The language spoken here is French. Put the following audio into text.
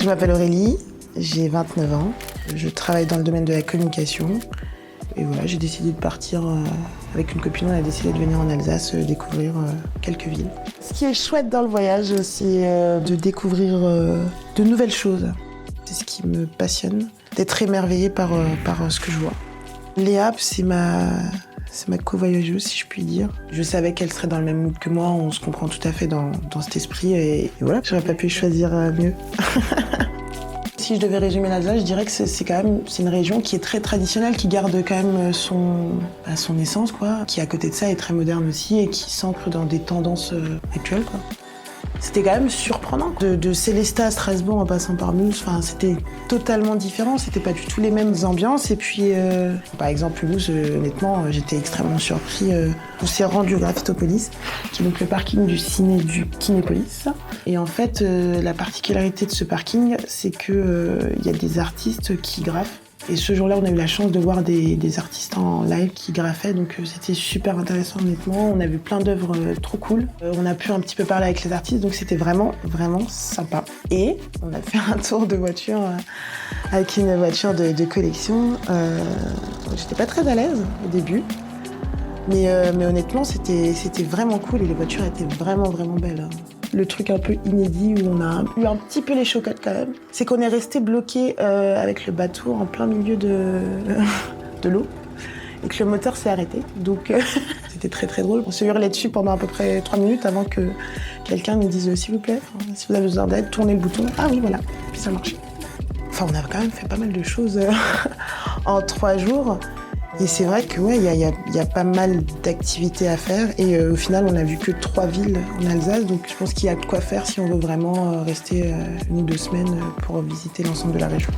Je m'appelle Aurélie, j'ai 29 ans, je travaille dans le domaine de la communication. Et voilà, j'ai décidé de partir avec une copine, on a décidé de venir en Alsace découvrir quelques villes. Ce qui est chouette dans le voyage, c'est de découvrir de nouvelles choses. C'est ce qui me passionne, d'être émerveillée par ce que je vois. Léa, c'est ma co-voyageuse, si je puis dire. Je savais qu'elle serait dans le même mood que moi, on se comprend tout à fait dans cet esprit et voilà, j'aurais pas pu choisir mieux. Si je devais résumer l'Alsace, je dirais que c'est une région qui est très traditionnelle, qui garde quand même son essence, quoi, qui à côté de ça est très moderne aussi et qui s'ancre dans des tendances actuelles, quoi. C'était quand même surprenant. De Célestat à Strasbourg en passant par Mulhouse, c'était totalement différent, c'était pas du tout les mêmes ambiances. Et puis, par exemple, Mulhouse, honnêtement, j'étais extrêmement surpris. On s'est rendu au Graphitopolis, qui est donc le parking du ciné du Kinépolis. Et en fait, la particularité de ce parking, c'est qu'il y a des artistes qui graffent. Et ce jour-là, on a eu la chance de voir des artistes en live qui graffaient, donc c'était super intéressant honnêtement. On a vu plein d'œuvres trop cool. On a pu un petit peu parler avec les artistes, donc c'était vraiment, vraiment sympa. Et on a fait un tour de voiture avec une voiture de collection. J'étais pas très à l'aise au début, mais honnêtement, c'était vraiment cool et les voitures étaient vraiment, vraiment belles. Le truc un peu inédit où on a eu un petit peu les chocottes quand même, c'est qu'on est resté bloqué avec le bateau en plein milieu de l'eau et que le moteur s'est arrêté. Donc c'était très très drôle. On se hurlait dessus pendant à peu près 3 minutes avant que quelqu'un nous dise s'il vous plaît, si vous avez besoin d'aide, tournez le bouton. Ah oui, voilà, puis ça marchait. Enfin, on a quand même fait pas mal de choses en 3 jours. Et c'est vrai que ouais, il y a pas mal d'activités à faire et au final on a vu que 3 villes en Alsace, donc je pense qu'il y a de quoi faire si on veut vraiment rester 1 ou 2 semaines pour visiter l'ensemble de la région.